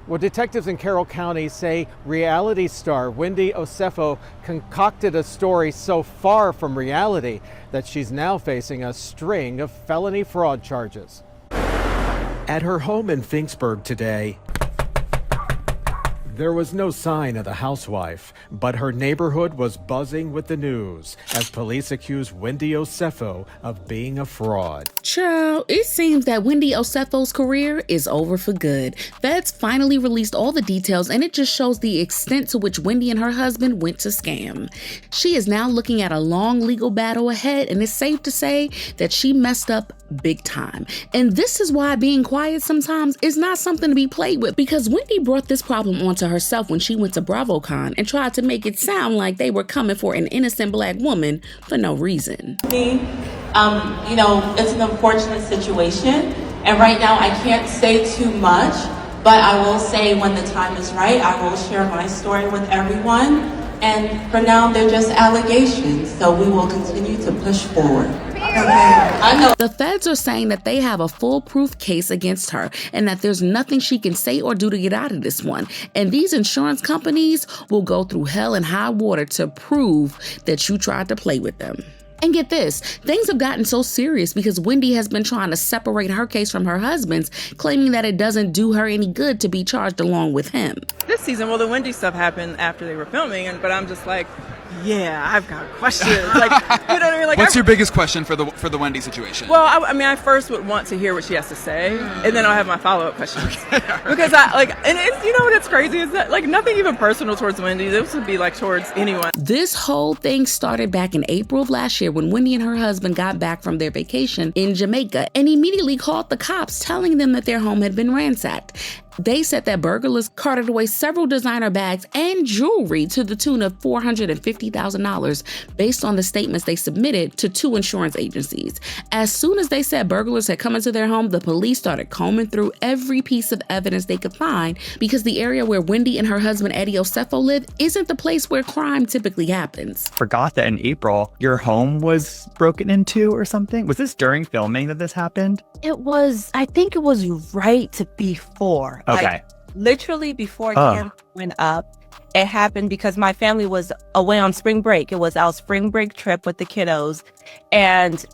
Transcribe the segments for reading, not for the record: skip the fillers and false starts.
Well, detectives in Carroll County say reality star Wendy Osefo concocted a story so far from reality that she's now facing a string of felony fraud charges. At her home in Finksburg today, there was no sign of the housewife, but her neighborhood was buzzing with the news as police accused Wendy Osefo of being a fraud. Child, it seems that Wendy Osefo's career is over for good. Feds finally released all the details, and it just shows the extent to which Wendy and her husband went to scam. She is now looking at a long legal battle ahead, and it's safe to say that she messed up big time. And this is why being quiet sometimes is not something to be played with, because Wendy brought this problem onto herself when she went to Bravocon and tried to make it sound like they were coming for an innocent black woman for no reason. It's an unfortunate situation, and right now I can't say too much, but I will say when the time is right, I will share my story with everyone. And for now, they're just allegations, so we will continue to push forward. I know. The feds are saying that they have a foolproof case against her and that there's nothing she can say or do to get out of this one. And these insurance companies will go through hell and high water to prove that you tried to play with them. And get this, things have gotten so serious because Wendy has been trying to separate her case from her husband's, claiming that it doesn't do her any good to be charged along with him. This season, well, the Wendy stuff happened after they were filming, but I'm just like, yeah, I've got questions. Like, you know what I mean? Like, what's your biggest question for the Wendy situation? Well, I first would want to hear what she has to say, and then I'll have my follow-up questions. Because and it's, you know what, it's crazy is that, like, nothing even personal towards Wendy. This would be like towards anyone. This whole thing started back in April of last year when Wendy and her husband got back from their vacation in Jamaica and immediately called the cops, telling them that their home had been ransacked. They said that burglars carted away several designer bags and jewelry to the tune of $450,000 based on the statements they submitted to 2 insurance agencies. As soon as they said burglars had come into their home, the police started combing through every piece of evidence they could find because the area where Wendy and her husband Eddie Osefo live isn't the place where crime typically happens. Forgot that in April, your home was broken into or something. Was this during filming that this happened? I think it was right before. Okay. Like, literally before camera went up, it happened because my family was away on spring break. It was our spring break trip with the kiddos. And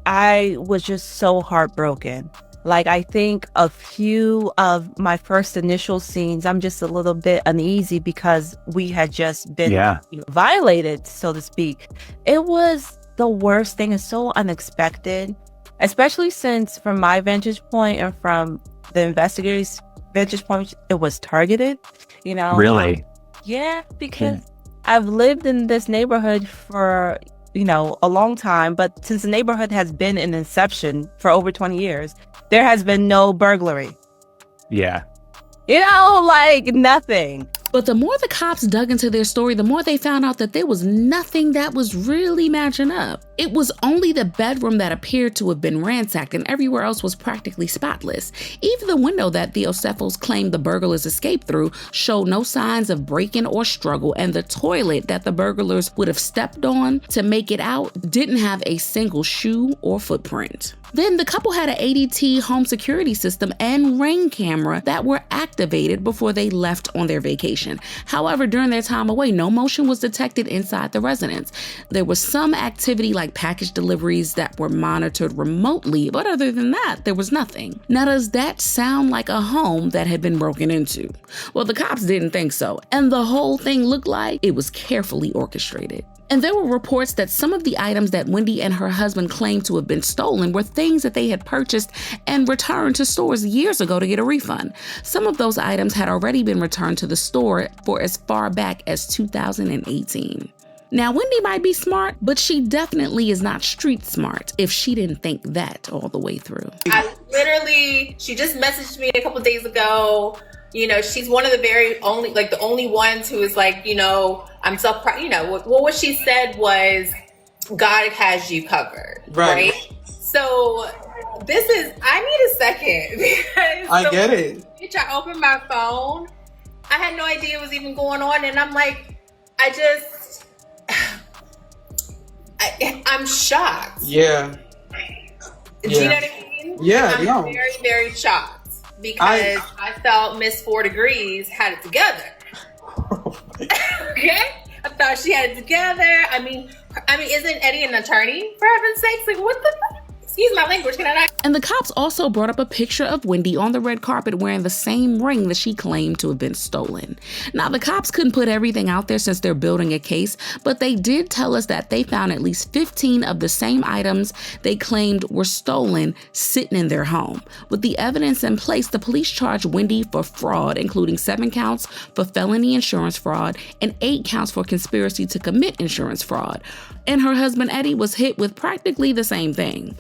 I was just so heartbroken. Like, I think a few of my first initial scenes, I'm just a little bit uneasy because we had just been violated, so to speak. It was the worst thing. It's so unexpected, especially since from my vantage point and from the investigators' vantage point, it was targeted, you know? Really? Because I've lived in this neighborhood for, a long time, but since the neighborhood has been in inception for over 20 years, there has been no burglary. Yeah. Nothing. But the more the cops dug into their story, the more they found out that there was nothing that was really matching up. It was only the bedroom that appeared to have been ransacked, and everywhere else was practically spotless. Even the window that the Osefos claimed the burglars escaped through showed no signs of break-in or struggle, and the toilet that the burglars would have stepped on to make it out didn't have a single shoe or footprint. Then the couple had an ADT home security system and Ring camera that were activated before they left on their vacation. However, during their time away, no motion was detected inside the residence. There was some activity like package deliveries that were monitored remotely, but other than that, there was nothing. Now, does that sound like a home that had been broken into? Well, the cops didn't think so, and the whole thing looked like it was carefully orchestrated. And there were reports that some of the items that Wendy and her husband claimed to have been stolen were things that they had purchased and returned to stores years ago to get a refund. Some of those items had already been returned to the store for as far back as 2018. Now, Wendy might be smart, but she definitely is not street smart if she didn't think that all the way through. She just messaged me a couple days ago. She's one of the the only ones who is like, I'm so proud. Well, what she said was, God has you covered, right? So I need a second because I get it. I opened my phone. I had no idea it was even going on, and I'm like, I'm shocked. Yeah. Do you know what I mean? Yeah, I'm very, very shocked. because I felt Miss 4 Degrees had it together. Okay? I thought she had it together. I mean, isn't Eddie an attorney, for heaven's sakes? Like, what the fuck? Excuse my language, can I not? And the cops also brought up a picture of Wendy on the red carpet wearing the same ring that she claimed to have been stolen. Now, the cops couldn't put everything out there since they're building a case, but they did tell us that they found at least 15 of the same items they claimed were stolen sitting in their home. With the evidence in place, the police charged Wendy for fraud, including 7 counts for felony insurance fraud and 8 counts for conspiracy to commit insurance fraud. And her husband Eddie was hit with practically the same thing.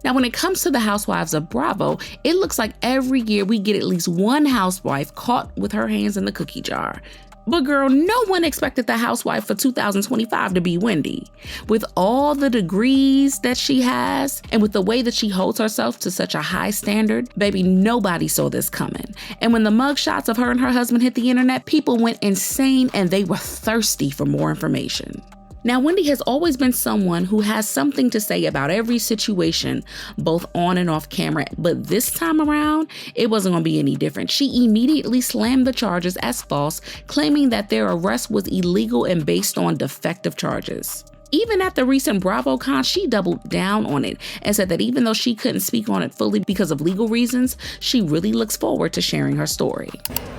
Now, when it comes to the housewives of Bravo, it looks like every year we get at least one housewife caught with her hands in the cookie jar. But girl, no one expected the housewife for 2025 to be Wendy. With all the degrees that she has, and with the way that she holds herself to such a high standard, baby, nobody saw this coming. And when the mugshots of her and her husband hit the internet, people went insane and they were thirsty for more information. Now, Wendy has always been someone who has something to say about every situation, both on and off camera, but this time around, it wasn't going to be any different. She immediately slammed the charges as false, claiming that their arrest was illegal and based on defective charges. Even at the recent Bravocon, she doubled down on it and said that even though she couldn't speak on it fully because of legal reasons, she really looks forward to sharing her story.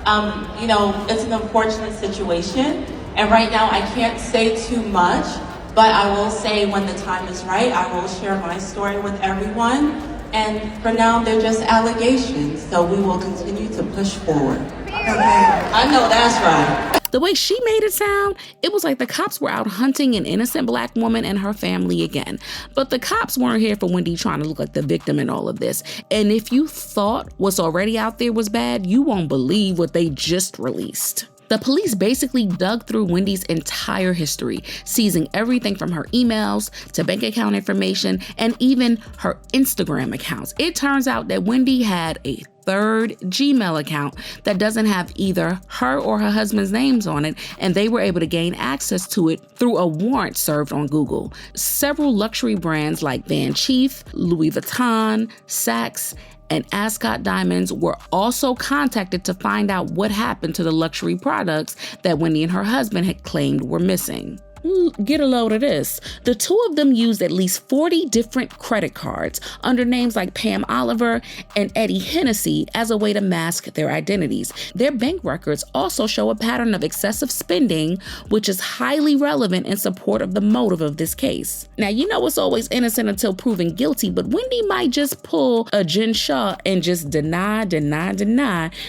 It's an unfortunate situation. And right now I can't say too much, but I will say when the time is right, I will share my story with everyone. And for now, they're just allegations. So we will continue to push forward. I know that's right. The way she made it sound, it was like the cops were out hunting an innocent black woman and her family again. But the cops weren't here for Wendy trying to look like the victim in all of this. And if you thought what's already out there was bad, you won't believe what they just released. The police basically dug through Wendy's entire history, seizing everything from her emails to bank account information and even her Instagram accounts. It turns out that Wendy had a third Gmail account that doesn't have either her or her husband's names on it, and they were able to gain access to it through a warrant served on Google. Several luxury brands like Van Cleef, Louis Vuitton, Saks, and Ascot Diamonds were also contacted to find out what happened to the luxury products that Wendy and her husband had claimed were missing. Get a load of this. The two of them used at least 40 different credit cards under names like Pam Oliver and Eddie Hennessy as a way to mask their identities. Their bank records also show a pattern of excessive spending, which is highly relevant in support of the motive of this case. Now, you know it's always innocent until proven guilty, but Wendy might just pull a Jen Shaw and just deny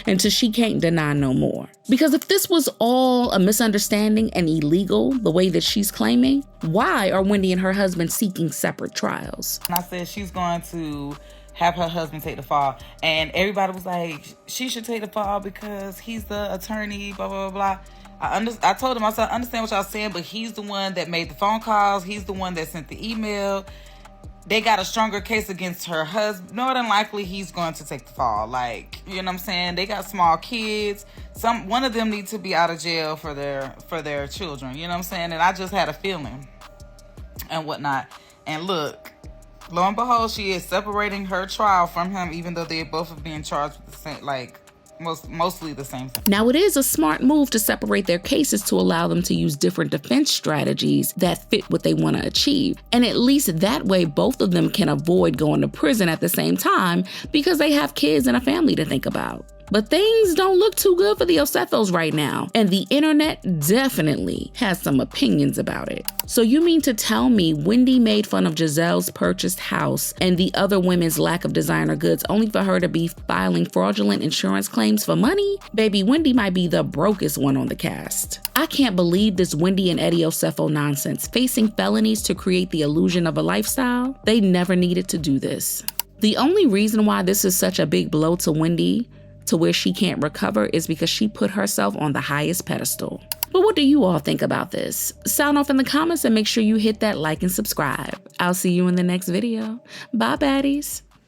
until she can't deny no more. Because if this was all a misunderstanding and illegal, the way that she's claiming, why are Wendy and her husband seeking separate trials? And I said she's going to have her husband take the fall. And everybody was like, she should take the fall because he's the attorney, blah, blah, blah, blah. I told him, I said, I understand what y'all saying, but he's the one that made the phone calls. He's the one that sent the email. They got a stronger case against her husband. More than likely, he's going to take the fall. Like, you know what I'm saying? They got small kids. One of them needs to be out of jail for their children. You know what I'm saying? And I just had a feeling and whatnot. And look, lo and behold, she is separating her trial from him, even though they both are being charged with the same, mostly the same thing. Now, it is a smart move to separate their cases to allow them to use different defense strategies that fit what they want to achieve. And at least that way, both of them can avoid going to prison at the same time because they have kids and a family to think about. But things don't look too good for the Osefos right now, and the internet definitely has some opinions about it. So you mean to tell me Wendy made fun of Giselle's purchased house and the other women's lack of designer goods only for her to be filing fraudulent insurance claims for money? Baby, Wendy might be the brokest one on the cast. I can't believe this Wendy and Eddie Osefo nonsense, facing felonies to create the illusion of a lifestyle. They never needed to do this. The only reason why this is such a big blow to Wendy, to where she can't recover, is because she put herself on the highest pedestal. But what do you all think about this? Sound off in the comments and make sure you hit that like and subscribe. I'll see you in the next video. Bye, baddies.